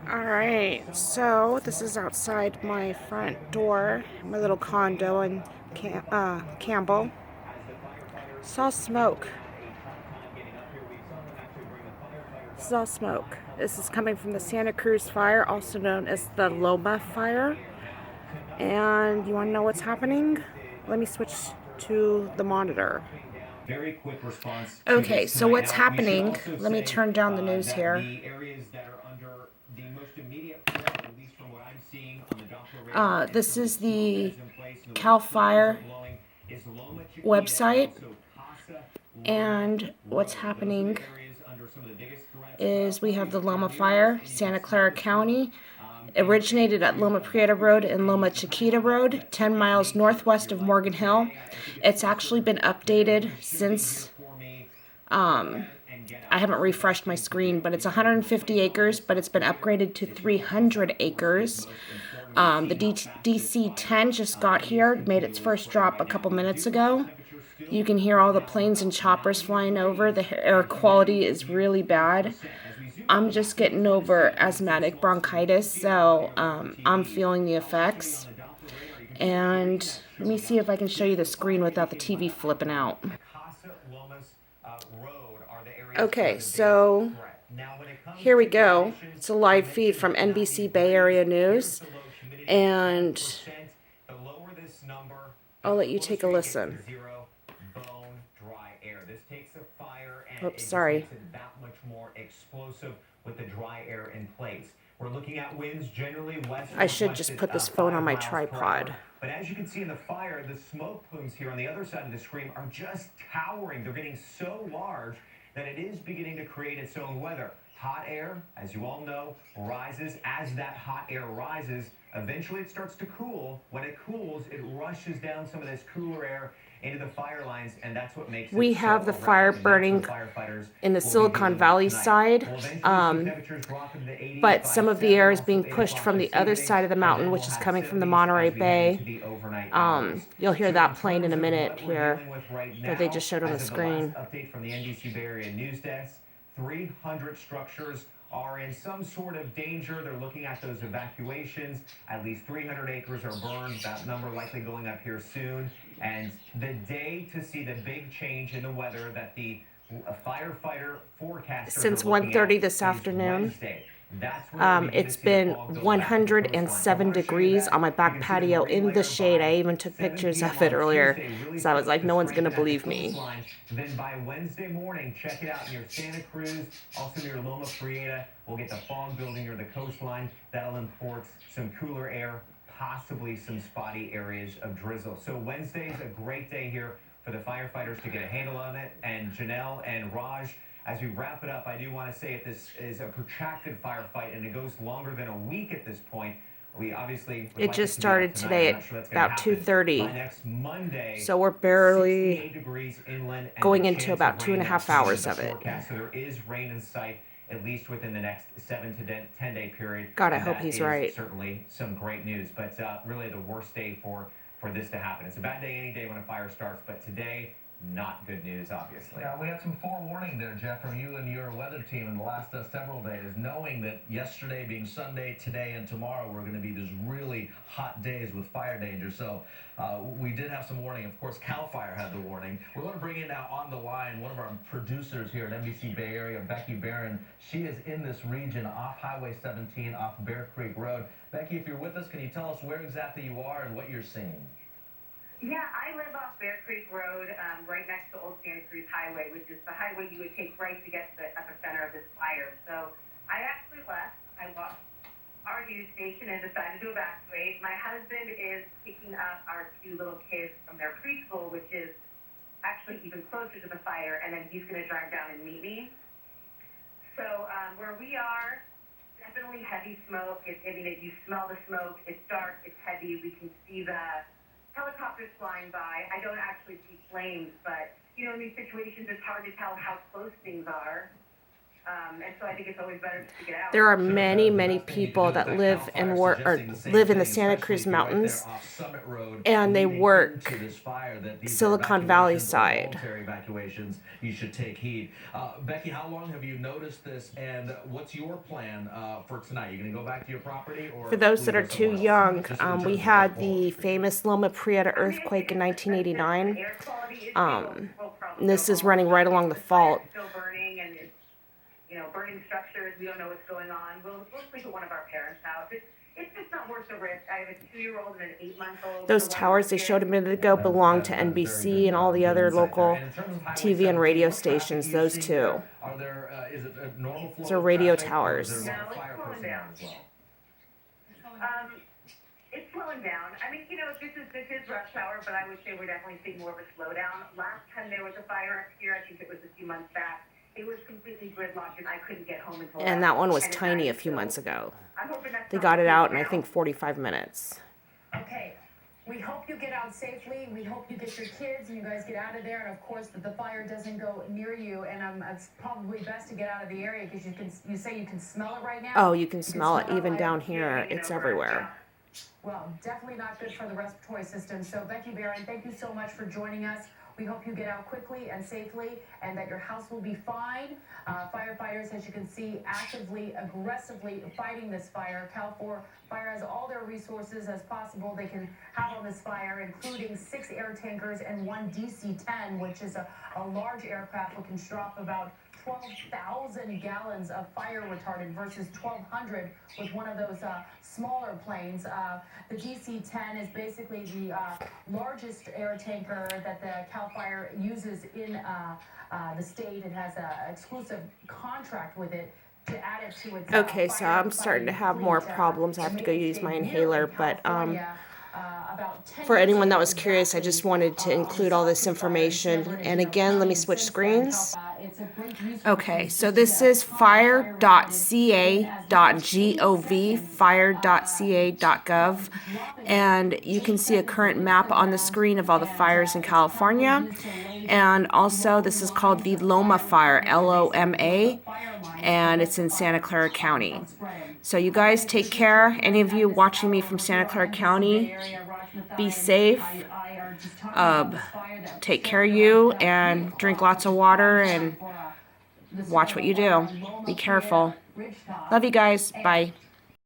Alright, so this is outside my front door, my little condo in Campbell. Saw smoke. Saw smoke. This is coming from the Santa Cruz fire, also known as the Loma fire. And you want to know what's happening? Let me switch to the monitor. Very quick response. Okay, so what's happening? Let me turn down the news here. The areas that are under the most immediate threat, at least from what I'm seeing on the Doppler radar, this is the Cal Fire website, and what's happening is we have the Loma Fire, Santa Clara County. Originated at Loma Prieta Rd and Loma Chiquita Rd, 10 miles northwest of Morgan Hill. It's actually been updated since, I haven't refreshed my screen, but it's 150 acres, but it's been upgraded to 300 acres. The DC-10 just got here, made its first drop a couple minutes ago. You can hear all the planes and choppers flying over. The air quality is really bad. I'm just getting over asthmatic bronchitis, so I'm feeling the effects. And let me see if I can show you the screen without the TV flipping out. Okay, so here we go. It's a live feed from NBC Bay Area News, and I'll let you take a listen. Oops, sorry. That much more explosive with the dry air in place. We're looking at winds generally west. I should just put this phone on my tripod. But as you can see in the fire, the smoke plumes here on the other side of the screen are just towering. They're getting so large that it is beginning to create its own weather. Hot air, as you all know, rises. As that hot air rises, eventually it starts to cool. When it cools, it rushes down some of this cooler air into the fire lines, and that's what makes we have the fire burning in the Silicon Valley side, but some of the air is being pushed from the other side of the mountain, which is coming from the Monterey Bay. You'll hear that plane in a minute here that they just showed on the screen. Update from the NBC Bay Area News Desk: 300 structures are in some sort of danger. They're looking at those evacuations. At least 300 acres are burned. That number likely going up here soon. And the day to see the big change in the weather that the firefighter forecaster since 1:30 this afternoon. It's been 107 degrees on my back patio in the shade. I even took pictures of it earlier, so I was like, no one's gonna believe me. Then by Wednesday morning, check it out near Santa Cruz, also near Loma Prieta. We'll get the fog building near the coastline. That'll import some cooler air, possibly some spotty areas of drizzle. So Wednesday's a great day here for the firefighters to get a handle on it. And Janelle and Raj, as we wrap it up, I do want to say if this is a protracted firefight and it goes longer than a week at this point, we obviously it just started today at about 2:30. Next Monday, so we're barely going into about 2.5 hours of it. So there is rain in sight, at least within the next 7 to 10 day period. God, I hope he's right. Certainly some great news, but really the worst day for this to happen. It's a bad day any day when a fire starts, but today, not good news, obviously. Yeah, we had some forewarning there, Jeff, from you and your weather team in the last several days, knowing that yesterday being Sunday, today, and tomorrow were going to be these really hot days with fire danger. So we did have some warning. Of course, CAL FIRE had the warning. We're going to bring in now on the line one of our producers here at NBC Bay Area, Becky Barron. She is in this region off Highway 17, off Bear Creek Road. Becky, if you're with us, can you tell us where exactly you are and what you're seeing? Yeah, I live off Bear Creek Road, right next to Old Santa Cruz Highway, which is the highway you would take right to get to the epicenter of this fire. So I actually left. I walked our news station and decided to evacuate. My husband is picking up our 2 little kids from their preschool, which is actually even closer to the fire, and then he's going to drive down and meet me. So where we are, definitely heavy smoke. You smell the smoke. It's dark. It's heavy. We can see the helicopters flying by. I don't actually see flames, but in these situations, it's hard to tell how close things are. And so I think it's always better to get out. There are Sure, many, the many best thing you can people do is that live Cal and Fire work or suggesting the same live in the thing, Santa especially Cruz if you're right there Mountains, off Summit Road and they leading work into this fire, that these are Silicon Valley evacuations or side. voluntary evacuations. You should take heed. Becky, how long have you noticed this, and what's your plan for tonight? You going to go back to your property, or For those will that you are go too somewhere else? young, Just in terms we of had air the quality. famous Loma Prieta I mean, earthquake in the 1989. air quality issue will probably And this go is home. running right along the If fire's fault. still burning and it's, burning structures, we don't know what's going on. We'll sleep at one of our parents' house. It's just not worth the risk. I have a 2-year-old and an 8-month-old. Those towers they showed a minute ago belong to NBC and all the other local TV and radio stations, those two. Are there, is it a normal flow Those are of radio traffic, or is towers. there a lot No, of it's fire slowing personnel down. as well? It's slowing down. I mean, this is rush hour, but I would say we're definitely seeing more of a slowdown. Last time there was a fire up here, I think it was a few months back, it was completely gridlocked, and I couldn't get home until And that one was 10 at tiny night, a few so months ago. I'm hoping that's They not got the it case out in, I now. think, 45 minutes. Okay, we hope you get out safely. We hope you get your kids and you guys get out of there. And of course, that the fire doesn't go near you. And it's probably best to get out of the area because you say you can smell it right now. Oh, you can smell it even like down here. It's everywhere. Well, definitely not good for the respiratory system. So, Becky Barron, thank you so much for joining us. We hope you get out quickly and safely and that your house will be fine. Firefighters, as you can see, actively, aggressively fighting this fire. Cal Fire has all their resources as possible they can have on this fire, including 6 air tankers and 1 DC-10, which is a large aircraft that can drop about 12,000 gallons of fire retardant versus 1,200 with one of those smaller planes. The DC-10 is basically the largest air tanker that the Cal Fire uses in the state. It has an exclusive contract with it to add it to its Okay, so I'm starting to have more fleet. problems. I have to go use my inhaler, but About 10 for years anyone that ago was curious, I just exactly, wanted to include all this information. And again, let me switch screens. Okay, so this is fire.ca.gov, fire.ca.gov, and you can see a current map on the screen of all the fires in California. And also, this is called the Loma Fire, Loma, and it's in Santa Clara County. So you guys take care. Any of you watching me from Santa Clara County, be safe. Take care of you and drink lots of water and watch what you do. Be careful. Love you guys. Bye.